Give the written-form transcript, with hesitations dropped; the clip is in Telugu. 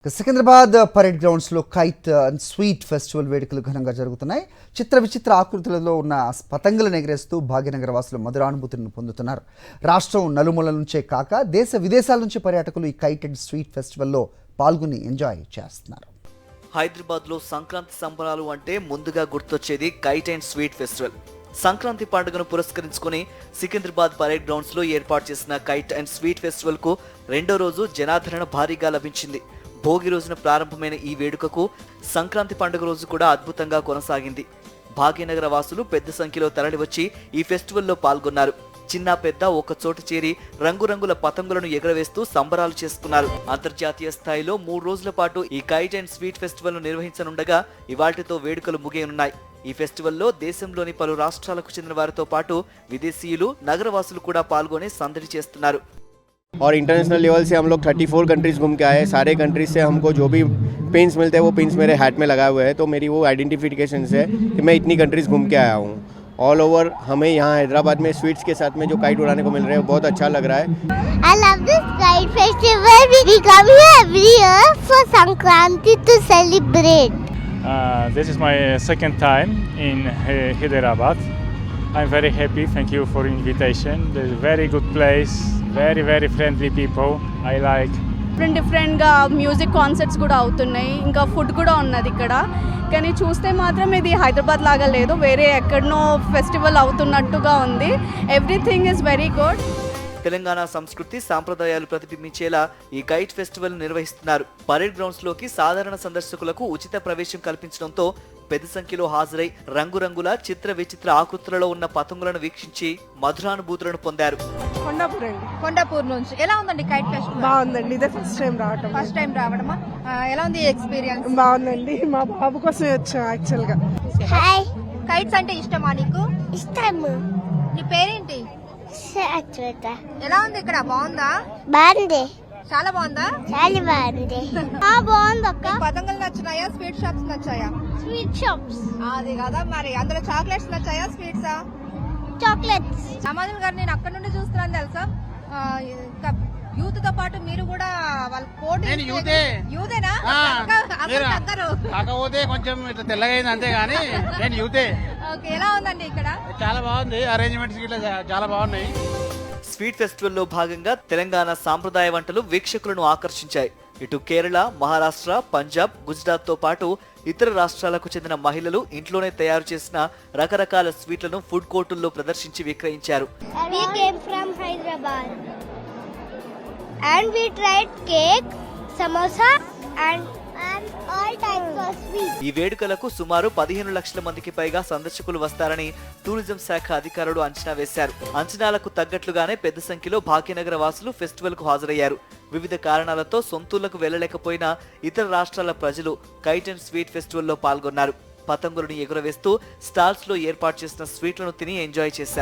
సికింద్రాబాద్ పరేడ్ గ్రౌండ్స్లో కైట్ అండ్ స్వీట్ ఫెస్టివల్ వేడుకలు ఘనంగా జరుగుతున్నాయి. చిత్ర విచిత్ర ఆకృతులలో ఉన్న పతంగులను ఎగరేస్తూ భాగ్యనగర వాసులు మధురానుభూతులను పొందుతున్నారు. రాష్ట్రం నలుమూలల నుంచే కాక దేశ విదేశాల నుంచి పర్యాటకులు ఈ కైట్ అండ్ స్వీట్ ఫెస్టివల్లో పాల్గొని ఎంజాయ్ చేస్తున్నారు. హైదరాబాద్లో సంక్రాంతి సంబరాలు అంటే ముందుగా గుర్తొచ్చేది kite and sweet festival. Sankranti పండుగను పురస్కరించుకుని సికింద్రాబాద్ పరేడ్ గ్రౌండ్స్ లో ఏర్పాటు చేసిన కైట్ అండ్ స్వీట్ ఫెస్టివల్ కు రెండో రోజు జనాదరణ భారీగా లభించింది. భోగి రోజున ప్రారంభమైన ఈ వేడుకకు సంక్రాంతి పండుగ రోజు కూడా అద్భుతంగా కొనసాగింది. భాగ్యనగర వాసులు పెద్ద సంఖ్యలో తరలివచ్చి ఈ ఫెస్టివల్లో పాల్గొన్నారు. చిన్న పెద్ద ఒక చోట చేరి రంగురంగుల పతంగులను ఎగరవేస్తూ సంబరాలు చేసుకున్నారు. అంతర్జాతీయ స్థాయిలో 3 రోజుల పాటు ఈ కైట్ అండ్ స్వీట్ ఫెస్టివల్ ను నిర్వహించనుండగా ఇవాళ్టితో వేడుకలు ముగియనున్నాయి. ఈ ఫెస్టివల్లో దేశంలోని పలు రాష్ట్రాలకు చెందిన వారితో పాటు విదేశీయులు నగరవాసులు కూడా పాల్గొని సందడి చేస్తున్నారు. और इंटरनेशनल लेवल से हम लोग 34 कंट्रीज़ घूम के आए. सारे कंट्रीज से हमको जो भी पिन्स मिलते हैं वो पिन्स मेरे हैट में लगाए हुए हैं, तो मेरी वो आइडेंटिफिकेशन से कि मैं इतनी कंट्रीज़ घूम के आया हूँ. ऑल ओवर हमें यहाँ हैदराबाद में स्वीट्स के साथ में जो काइट उड़ाने को मिल रहे हैं बहुत अच्छा लग रहा है. I love this kite festival. We come here every year for Sankranti to celebrate. This is my second time in Hyderabad. I'm very happy. Thank you for invitation. It's a very good place. Very friendly people. I like. డిఫరెంట్గా మ్యూజిక్ కాన్సర్ట్స్ కూడా అవుతున్నాయి. ఇంకా ఫుడ్ కూడా ఉన్నది ఇక్కడ. కానీ చూస్తే మాత్రం ఇది హైదరాబాద్ లాగా లేదు, వేరే ఎక్కడనో ఫెస్టివల్ అవుతున్నట్టుగా ఉంది. Everything is very good. Telangana సంస్కృతి సాంప్రదాయాలు ప్రతిబింబించేలా ఈ కైట్ ఫెస్టివల్ నిర్వహిస్తున్నారు. పరేడ్ గ్రౌండ్స్ లోకి సాధారణ సందర్శకులకు ఉచిత ప్రవేశం కల్పించడంతో పెద్ద సంఖ్యలో హాజరై రంగురంగుల చిత్ర విచిత్ర ఆకృతులలో ఉన్న పతంగులను వీక్షించి మధురానుభూతులను పొందారు. కొండాపూర్ నుంచి ఎలా ఉందండి కైట్ ఫెస్టివల్? బాగుందండి, ఇదే ఫస్ట్ టైం రావడమా? ఎలా ఉంది ఎక్స్పీరియన్స్? బాగుందండి, మా బాబు కోసమే వచ్చాం యాక్చువల్ గా. Hi, కైట్స్ అంటే ఇష్టమా నీకు? ఇష్టము. నీ పేరేంటి? Shachwata. ఎలా ఉంది ఇక్కడ? బాగుందా? బాగుంది, చాలా బాగుందా? చాలా బాగుంది. బాగుంది అక్క. పతంగులు నచ్చాయా? స్వీట్ షాప్స్ నచ్చాయా? Sweet shops. అది కదా మరి. అందులో చాక్లెట్స్ నచ్చాయా? స్వీట్సా? చాక్లెట్స్. సమాధుల్ గారు నేను అక్కడ నుండి చూస్తున్నాను తెలుసా. యూత్ తో పాటు మీరు కూడా వాళ్ళ పోటీ. యూతేనా? కాకపోతే కొంచెం ఇట్లా తెల్లగైంది అంతే గానీ నేను యూతే. ఎలా ఉందండి ఇక్కడ? చాలా బాగుంది, అరేంజ్మెంట్స్ చాలా బాగున్నాయి. స్వీట్ ఫెస్టివల్లో భాగంగా తెలంగాణ సాంప్రదాయ వంటలు వీక్షకులను ఆకర్షించాయి. ఇటు కేరళ, మహారాష్ట్ర, పంజాబ్, గుజరాత్ తో పాటు ఇతర రాష్ట్రాలకు చెందిన మహిళలు ఇంట్లోనే తయారు చేసిన రకరకాల స్వీట్లను ఫుడ్ కోర్టుల్లో ప్రదర్శించి విక్రయించారు. We came from Hyderabad and we tried cake, samosa and all types of sweets. ఈ వేడుకలకు సుమారు 15 లక్షల మందికి పైగా సందర్శకులు వస్తారని టూరిజం శాఖ అధికారులు అంచనా వేశారు. అంచనాలకు తగ్గట్లుగానే పెద్ద సంఖ్యలో భాగ్యనగర వాసులు ఫెస్టివల్ కు హాజరయ్యారు. వివిధ కారణాలతో సొంతూళ్లకు వెళ్లలేకపోయిన ఇతర రాష్ట్రాల ప్రజలు కైట్ అండ్ స్వీట్ ఫెస్టివల్లో పాల్గొన్నారు. పతంగులను ఎగురవేస్తూ స్టాల్స్ లో ఏర్పాటు చేసిన స్వీట్లను తిని ఎంజాయ్ చేశారు.